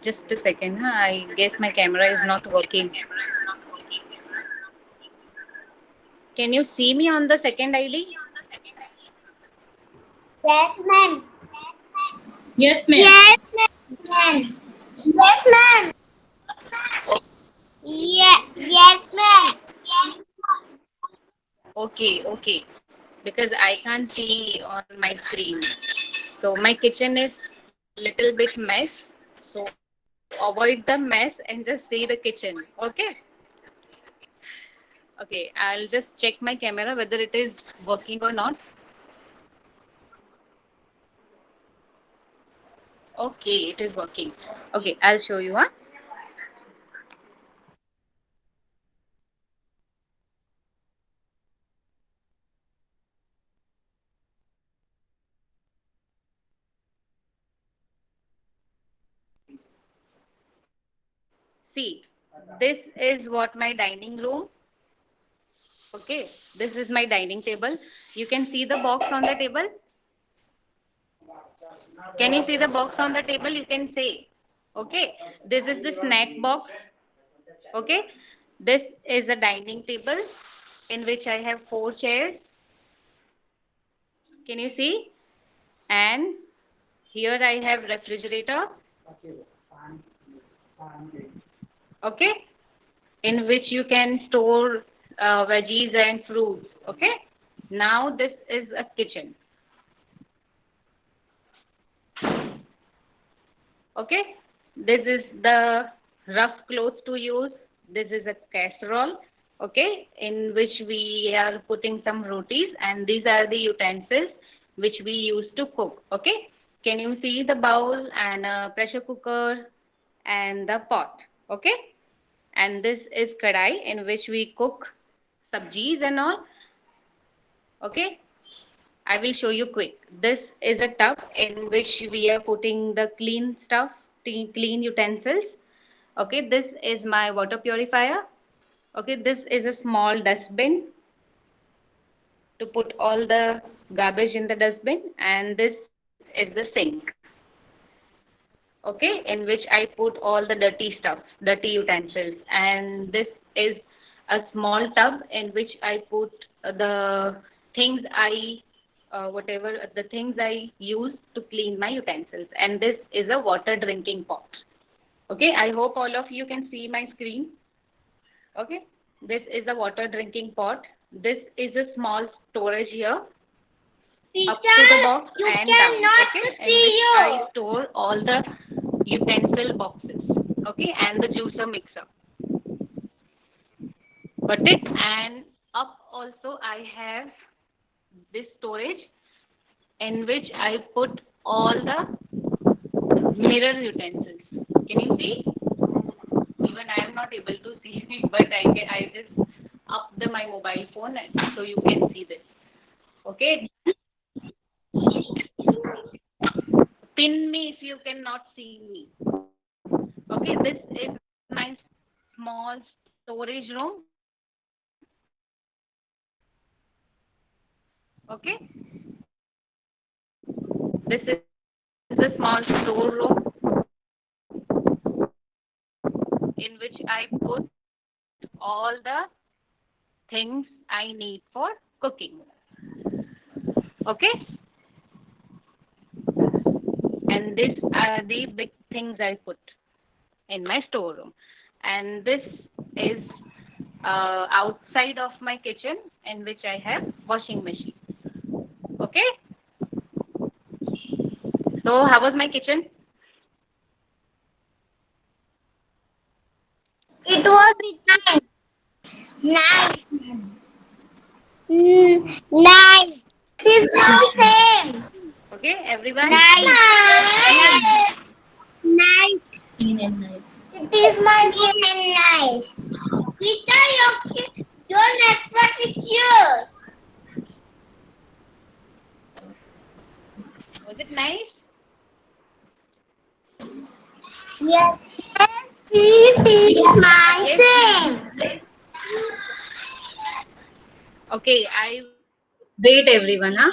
Just a second, huh? I guess my camera is not working. Can you see me on the second ID? Yes, ma'am. Yes, ma'am. Yes, ma'am. Yes, ma'am. Yeah, yes, ma'am. Okay, okay. Because I can't see on my screen. So my kitchen is little bit mess. So avoid the mess and just see the kitchen. Okay. Okay. I'll just check my camera whether it is working or not. Okay, it is working. Okay, I'll show you. Huh? See, this is what my dining room. Okay, this is my dining table. You can see the box on the table. Can you see the box on the table? You can say. Okay, this is the snack box. Okay, this is a dining table in which I have four chairs. Can you see? And here I have refrigerator. Okay, in which you can store veggies and fruits. Okay, now this is a kitchen. Okay, this is the rough cloth to use. This is a casserole. Okay, in which we are putting some rotis, and these are the utensils which we use to cook. Okay, can you see the bowl and a pressure cooker and the pot? Okay, and this is kadai in which we cook sabjis and all. Okay, I will show you quick. This is a tub in which we are putting the clean stuffs, clean utensils. Okay, this is my water purifier. Okay, this is a small dustbin to put all the garbage in the dustbin, and this is the sink. Okay, in which I put all the dirty stuff, dirty utensils, and this is a small tub in which I put the things whatever the things I use to clean my utensils, and this is a water drinking pot. Okay, I hope all of you can see my screen. Okay, this is a water drinking pot. This is a small storage here up to the Teacher, box you and down. cannot Okay, in see which you. I store all the utensil boxes. Okay, and the juicer mixer. Got it? And up also I have this storage in which I put all the mirror utensils. Can you see? Even I am not able to see, but I just up my mobile phone so you can see this. Okay, pin me if you cannot see me. Okay, this is my small storage room. Okay, this is the small storeroom in which I put all the things I need for cooking. Okay, and these are the big things I put in my storeroom, and this is outside of my kitchen in which I have washing machine. Okay, so how was my kitchen? It was nice. Nice. Nice. It is my same. Okay, everyone. Nice. Nice. Clean and nice. It is my same. Nice. Teacher, your network is yours. Was it nice? Yes. It is my same. Okay, I wait everyone, huh?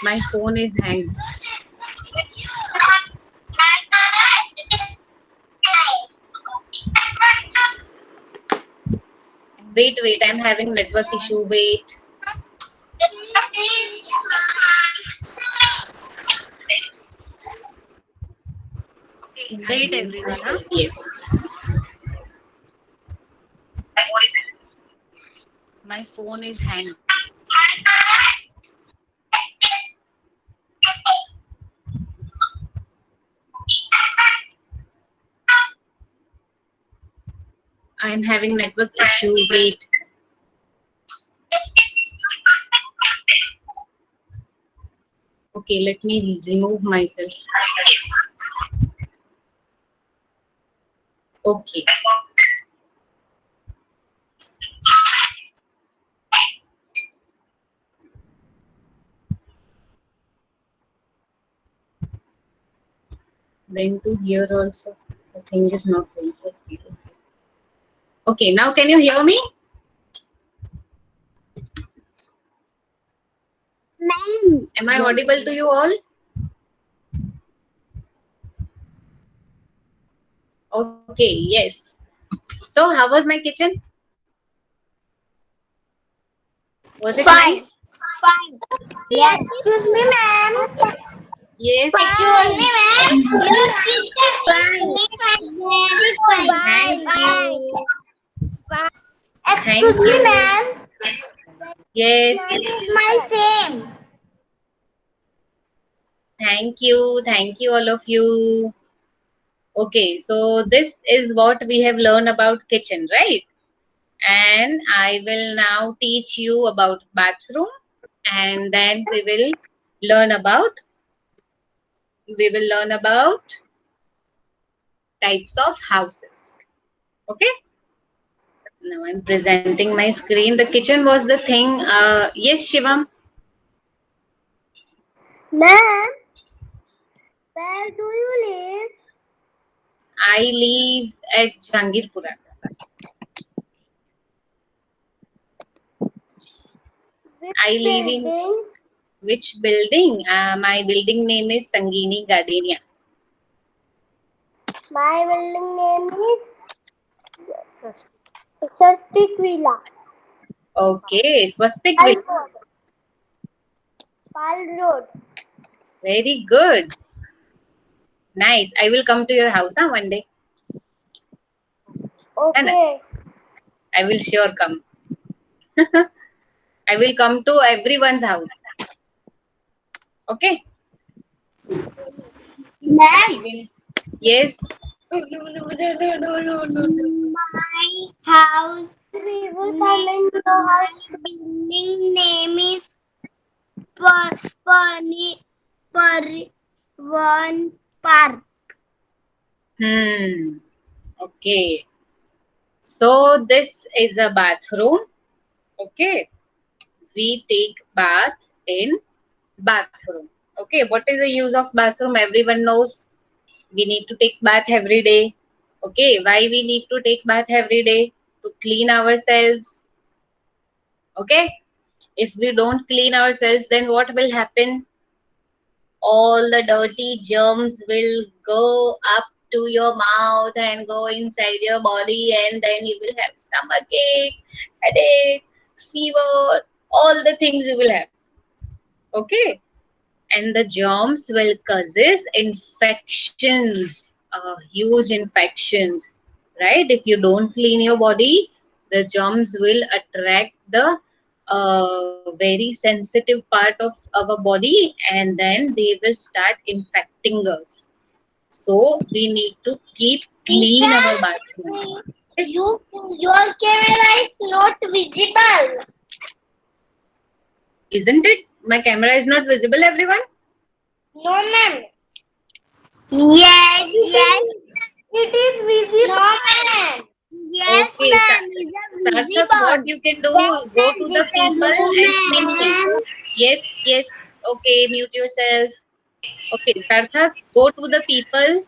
My phone is hanged. Wait, I'm having network issue. Wait. Wait, everyone. Huh? Yes. My phone is hanged. I am having network issue. Wait. Okay, let me remove myself. Okay. Then to here also, the thing is not going. Okay. Okay, now can you hear me? Ma'am. Am I audible to you all? Okay, yes. So, how was my kitchen? Was it Fine. nice? Fine. Yes. Excuse me, ma'am. Yes. Excuse me, ma'am. Your sister is very fine. Thank you. Excuse Thank me, you. ma'am. Yes. This is my same. Thank you. Thank you, all of you. Okay, so this is what we have learned about kitchen, right? And I will now teach you about bathroom, and then we will learn about types of houses. Okay. Now I'm presenting my screen. The kitchen was the thing. Yes, Shivam. Ma'am, where do you live? I live at Jangirpura. I live in Building? which building? My building name is Sangini Gardenia. My building name is Swastik Villa. Okay, Swastik Pal Villa. Road. Pal Road. Very good. Nice. I will come to your house one day. Okay. I will sure come. I will come to everyone's house. Okay. Ma'am, Yes. my house. We will come in your house. Building name is Parivan Park. Okay. So this is a bathroom. Okay. We take bath in bathroom. Okay. What is the use of bathroom? Everyone knows we need to take bath every day. Okay. Why we need to take bath every day? To clean ourselves. Okay. If we don't clean ourselves, then what will happen? All the dirty germs will go up to your mouth and go inside your body, and then you will have stomachache, headache, fever, all the things you will have. Okay. And the germs will causes infections, huge infections, right? If you don't clean your body, the germs will attract the very sensitive part of our body, and then they will start infecting us. So we need to keep clean our bathroom. Yes. Your camera is not visible. Isn't it? My camera is not visible, everyone? No, ma'am. Yes, yes. It is visible. No, ma'am. Yes, Okay, ma'am. It is Sarthak, visible. what you can do Yes, is go ma'am. to the This is people no, and speak to them. ma'am. Yes, yes. Okay, mute yourself. Okay, Sarthak, go to the people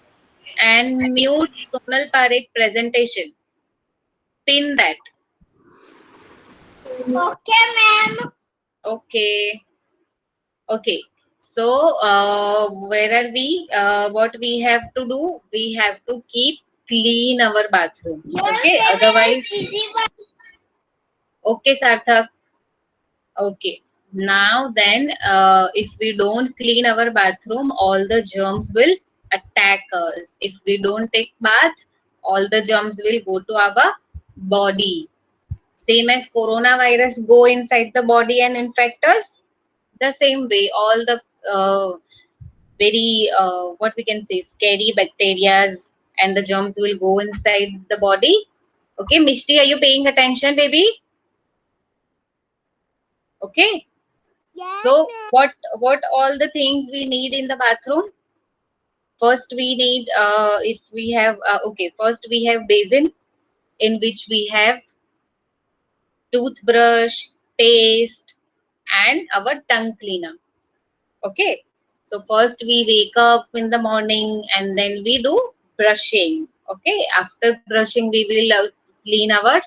and mute Sonal Parekh presentation. Pin that. Okay, ma'am. Okay. Okay. So where are we? What we have to do? We have to keep clean our bathroom. Okay. Otherwise, okay, Sarthak. Okay. Now then, if we don't clean our bathroom, all the germs will attack us. If we don't take bath, all the germs will go to our body. Same as coronavirus go inside the body and infect us. The same way, all the very what we can say scary bacterias and the germs will go inside the body. Okay, Mishti, are you paying attention, baby? Okay. So what all the things we need in the bathroom? First we need if we have okay, first we have basin in which we have toothbrush, paste, and our tongue cleaner. Okay. So first we wake up in the morning and then we do brushing. Okay. After brushing we will clean our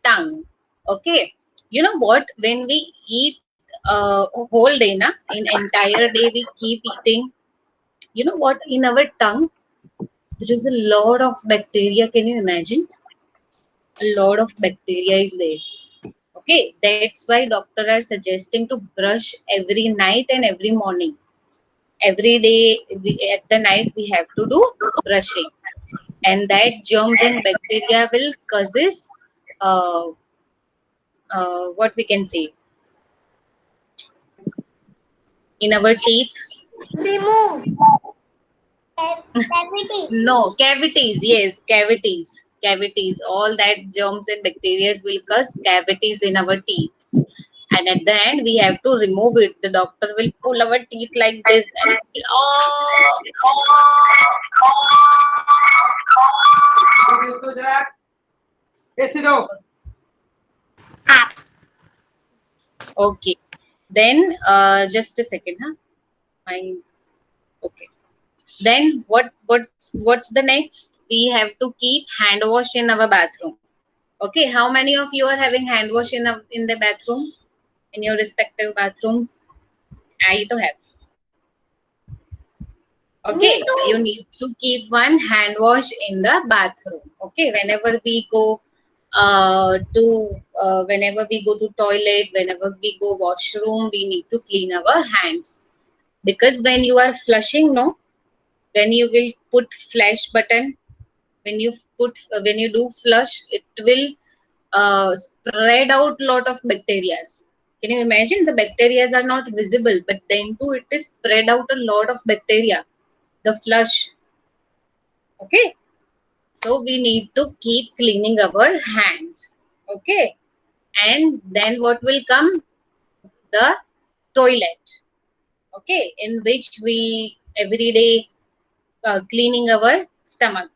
tongue. Okay. You know what? When we eat a whole day, na, in entire day we keep eating. You know what? In our tongue there is a lot of bacteria. Can you imagine? A lot of bacteria is there. Okay. That's why doctor are suggesting to brush every night and every morning. Every day at the night we have to do brushing, and that germs and bacteria will causes uh, what we can say in our teeth. Remove. Cavity. No, cavities. Yes, cavities, all that germs and bacteria will cause cavities in our teeth, and at the end we have to remove it. The doctor will pull our teeth like this and oh. Okay, then just a second, huh? I okay. Then what's the next? We have to keep hand wash in our bathroom. Okay, how many of you are having hand wash in the bathroom, in your respective bathrooms? I to have. Me Okay, you too. need to keep one hand wash in the bathroom. Okay, whenever we go whenever we go to toilet, whenever we go washroom, we need to clean our hands, because when you are flushing, no, when you will put flush button, when you do flush, it will spread out lot of bacteria. Can you imagine? The bacteria are not visible, but then too it is spread out a lot of bacteria. The flush. Okay. So we need to keep cleaning our hands. Okay. And then what will come? The toilet. Okay. In which we every day cleaning our stomach.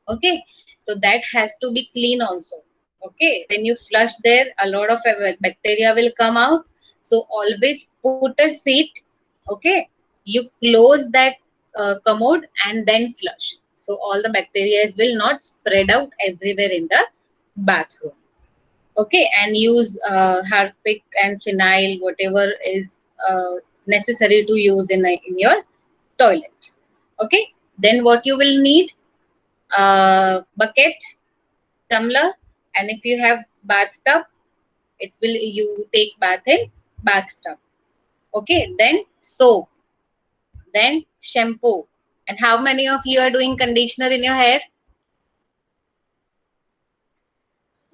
Okay, so that has to be clean also. Okay, when you flush there, a lot of bacteria will come out. So always put a seat. Okay, you close that commode and then flush, so all the bacteria will not spread out everywhere in the bathroom. Okay, and use harpic and phenyl, whatever is necessary to use in your toilet. Okay, then what you will need, bucket, tumbler, and if you have bathtub, it will you take bath in bathtub. Okay, then soap, then shampoo. And how many of you are doing conditioner in your hair?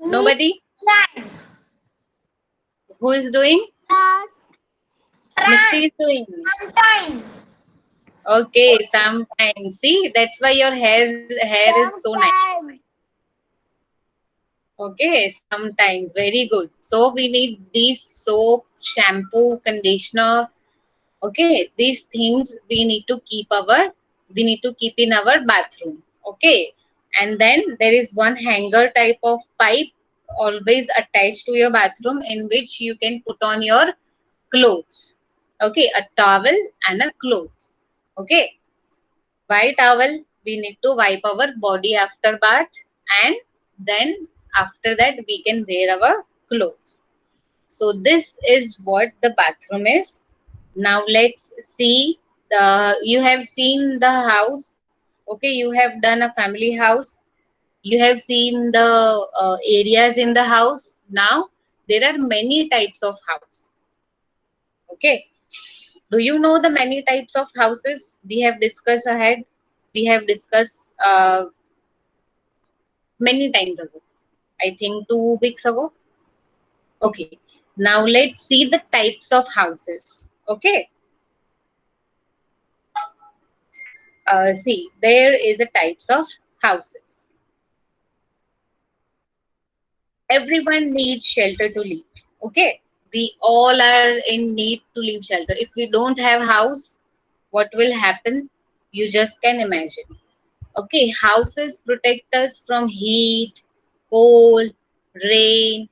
Me. Nobody? None. Who is doing? Mishti is doing. Sometime. Okay, sometimes. See, that's why your hair is so nice. Sometime. Okay, sometimes. Very good. So we need these soap, shampoo, conditioner. Okay, these things we need to keep in our bathroom. Okay, and then there is one hanger type of pipe always attached to your bathroom, in which you can put on your clothes. Okay, a towel and a clothes. Okay, white towel, we need to wipe our body after bath, and then after that we can wear our clothes. So this is what the bathroom is. Now let's see. You have seen the house. Okay, you have done a family house. You have seen the areas in the house. Now there are many types of house. Okay, do you know the many types of houses we have discussed ahead? We have discussed many times ago. I think 2 weeks ago. Okay, now let's see the types of houses. Okay, see, there is a types of houses. Everyone needs shelter to live. Okay, we all are in need to live shelter. If we don't have house, what will happen? You just can imagine. Okay, houses protect us from heat, cold, rain.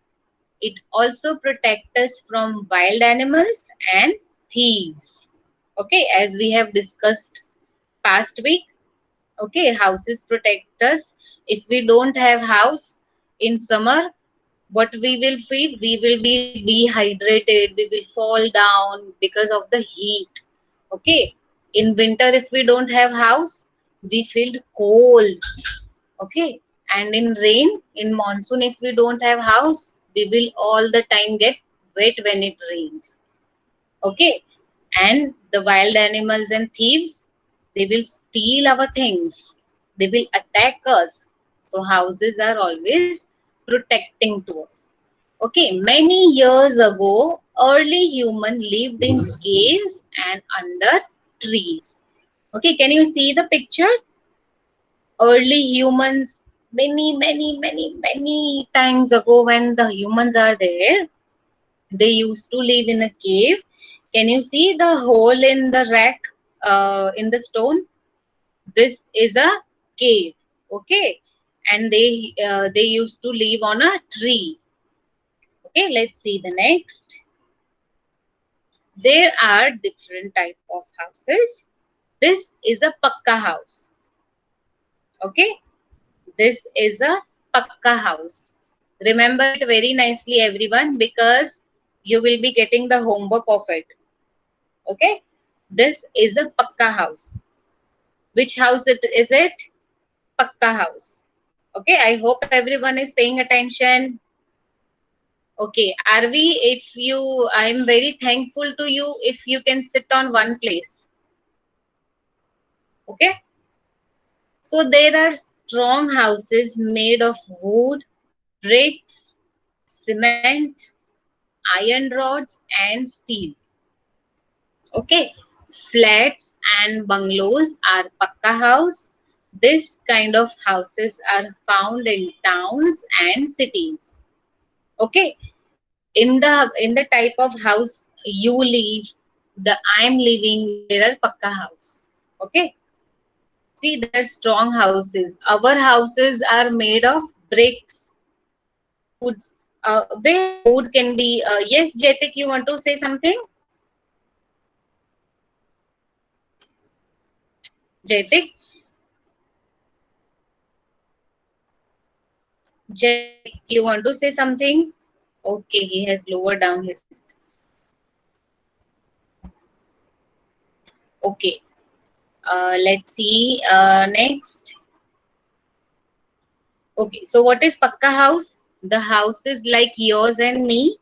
It also protect us from wild animals and thieves. Okay, as we have discussed past week. Okay, houses protect us. If we don't have house in summer, what we will feel? We will be dehydrated. We will fall down because of the heat. Okay, in winter, if we don't have house, we feel cold. Okay, and in rain, in monsoon, if we don't have house, we will all the time get wet when it rains. Okay, and the wild animals and thieves, they will steal our things, they will attack us. So houses are always protecting to us. Okay, many years ago, early human lived in caves and under trees. Okay, can you see the picture? Early humans, many times ago, when the humans are there, they used to live in a cave. Can you see the hole in the rack, in the stone? This is a cave. Okay, and they used to live on a tree. Okay, let's see the next. There are different type of houses. This is a pakka house. Okay, this is a pakka house. Remember it very nicely, everyone, because you will be getting the homework of it. Okay, this is a pakka house. Which house it is it? Pakka house. Okay, I hope everyone is paying attention. Okay, Arvi, if you, I am very thankful to you if you can sit on one place. Okay, so there are strong houses made of wood, bricks, cement, iron rods, and steel. Okay, flats and bungalows are pakka house. This kind of houses are found in towns and cities. Okay, in the type of house you live, the I'm living, there are pakka house. Okay, see, there are strong houses. Our houses are made of bricks, woods. Where wood can be. Yes, Jetik, you want to say something? Jetik, Jetik, you want to say something? Okay, he has lowered down his. Okay, let's see. Next. Okay, so what is pakka house? The house is like yours and me.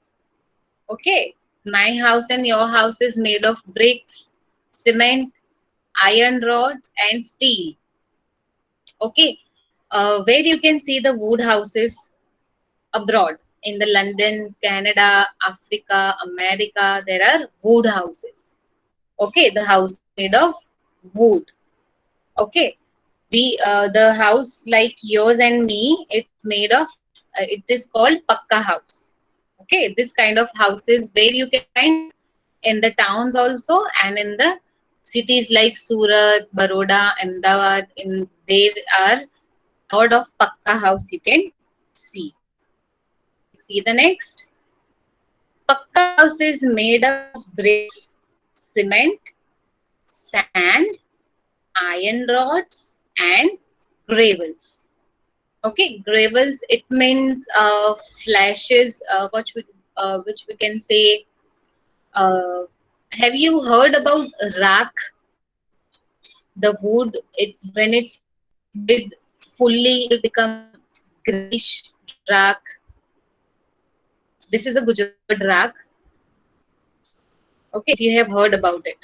Okay, my house and your house is made of bricks, cement, iron rods, and steel. Okay, where you can see the wood houses abroad in the London, Canada, Africa, America, there are wood houses. Okay, the house is made of wood. Okay, the house like yours and me, it's made of, it is called pakka house. Okay, this kind of houses where you can find in the towns also, and in the cities like Surat, Baroda, Ahmedabad, in there are lot of pakka house you can see. Let's see the next. Pakka house is made up of bricks, cement, sand, iron rods, and gravels. Okay, gravels, it means flashes, which we can say, uh, Have you heard about rack? The wood, when it's built fully, it will become grayish rack. This is a Gujarat rack. Okay, if you have heard about it.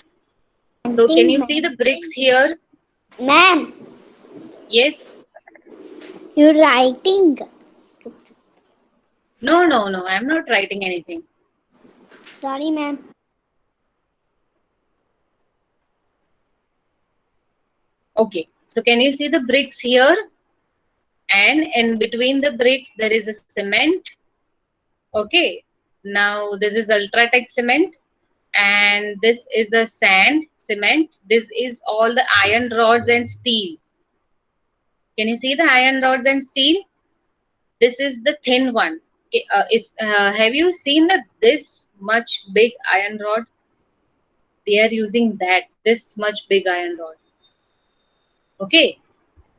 So can you see the bricks here? Ma'am, Yes. you're writing. No. I'm not writing anything. Sorry, ma'am. Okay. So can you see the bricks here? And in between the bricks, there is a cement. Okay. Now this is Ultratech cement. And this is a sand cement. This is all the iron rods and steel. Can you see the iron rods and steel? This is the thin one. Okay, if have you seen that this much big iron rod? They are using that this much big iron rod. Okay,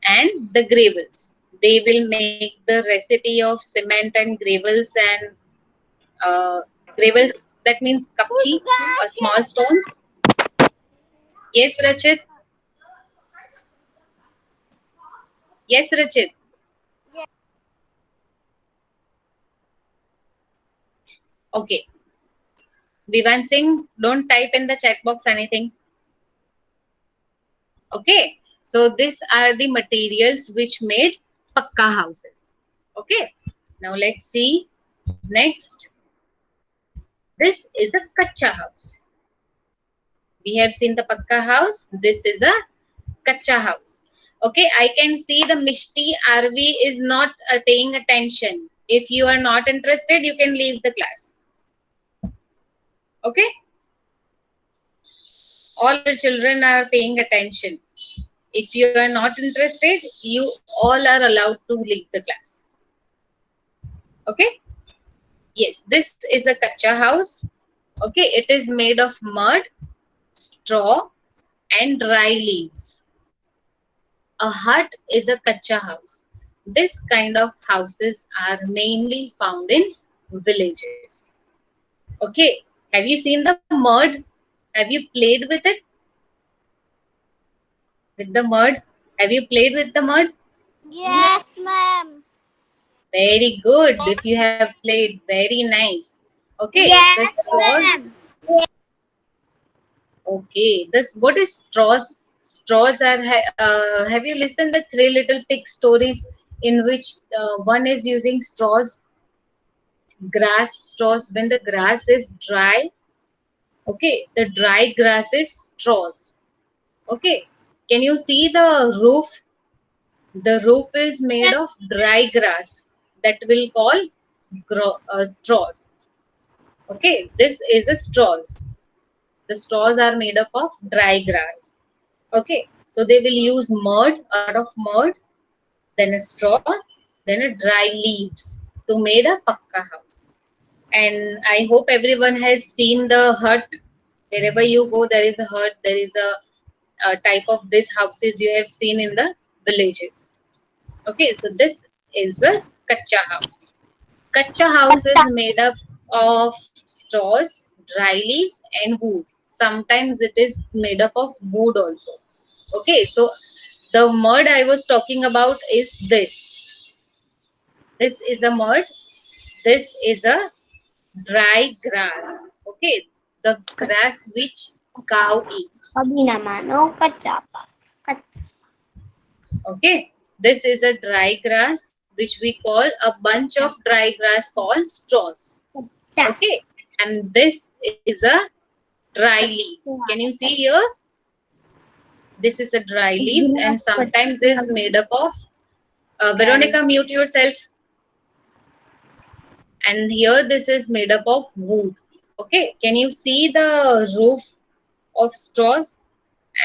and the gravels. They will make the recipe of cement and gravels, and gravels, that means kapchi, small stones. Yes, Rachit. Yes, Rachit. Okay. Vivan Singh, don't type in the chat box anything. Okay. So these are the materials which made pakka houses. Okay. Now let's see next. This is a kacha house. We have seen the pakka house. This is a kacha house. Okay. I can see the Mishti RV is not paying attention. If you are not interested, you can leave the class. Okay. All the children are paying attention. If you are not interested, you all are allowed to leave the class. Okay. Yes, this is a kacha house. Okay, it is made of mud, straw, and dry leaves. A hut is a kacha house. This kind of houses are mainly found in villages. Okay, have you seen the mud? Have you played with it? With the mud? Have you played with the mud? Yes, ma'am. Very good. If you have played, very nice. Okay, the Yes, straws. ma'am. Okay, this what is straws? Straws are. Have you listened the Three Little Pigs stories in which one is using straws, grass straws when the grass is dry? Okay, the dry grass is straws. Okay, can you see the roof? The roof is made of dry grass that will call straws. Okay, this is a straws. The straws are made up of dry grass. Okay, so they will use mud, a lot of mud, then a straw, then a dry leaves to make a pakka house. And I hope everyone has seen the hut. Wherever you go, there is a hut. There is a type of this houses you have seen in the villages. Okay, so this is a kacha house. Kacha house is made up of straws, dry leaves, and wood. Sometimes it is made up of wood also. Okay, so the mud I was talking about is this. This is a mud. This is a dry grass. Okay, the grass which cow eats. Sabi naman, no kachapa. Okay, this is a dry grass which we call a bunch of dry grass called straws. Okay, and this is a dry leaves. Can you see here? This is a dry leaves and sometimes is made up of Veronica, mute yourself. And here this is made up of wood. Okay, can you see the roof of straws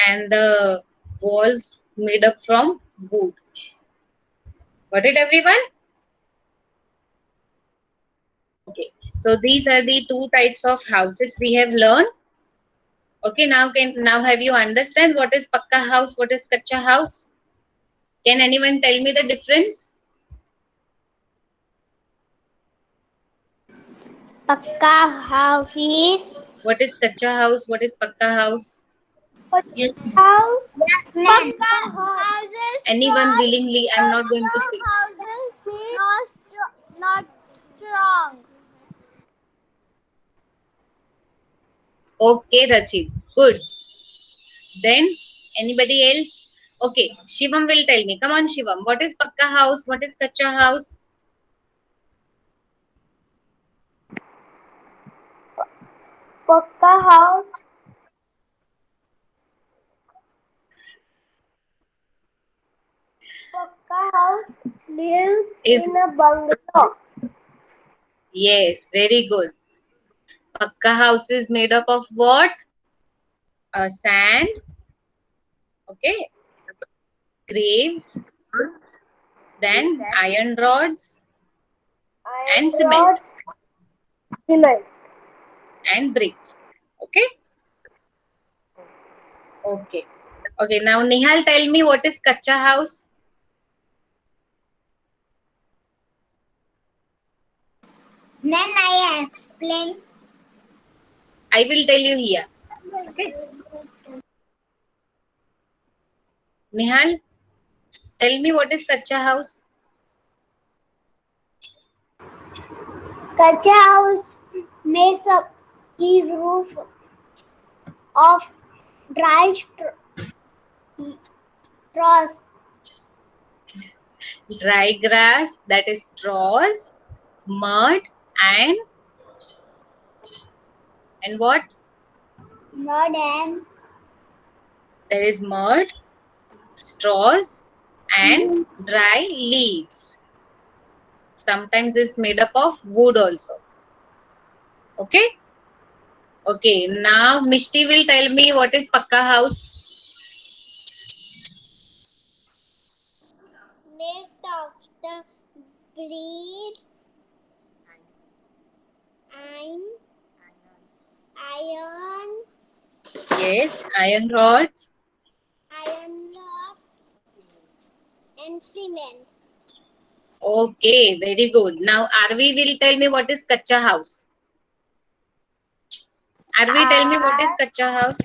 and the walls made up from wood? Got it, everyone? Okay, so these are the two types of houses we have learned. Okay, now have you understand what is pakka house, what is kacha house? Can anyone tell me the difference? Pakka house is What is kacha house? What is pakka house? Yes. House. Yes, ma'am. Houses. Anyone willingly? I'm not going to say. Houses. Not strong. Okay, Rachit. Good. Then anybody else? Okay, Shivam will tell me. Come on, Shivam. What is pakka house? What is kacha house? Pakka house. Pakka house lives Is in a bungalow. yes, very good. Pakka house is made up of what? Sand. Okay. Graves. Then iron rods and cement Cement. and bricks. Okay. Okay. Okay. Now Nihal, tell me what is kacha house? Then I explain. I will tell you here. Okay. Nihal, tell me what is kacha house? Kacha house makes up his roof of dry straws. Dry grass, that is straws, mud, and what? Mud and There is mud, straws, and dry leaves. Sometimes it's made up of wood also. Okay. Okay. Now Mishti will tell me what is pakka house. made of the breed iron, Yes, iron rods. iron rod, and cement. Okay, very good. Now Arvi will tell me what is kacha house. Arvi, tell me what is kacha house.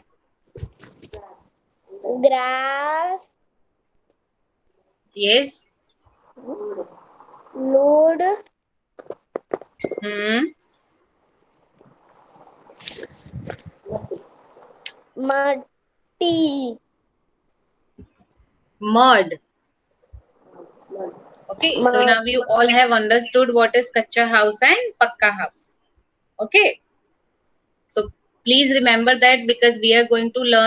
Grass, Yes. wood, muddy. Mud. Okay, so now you all have understood what is kacha house and pakka house. Okay. So please remember that because we are going to learn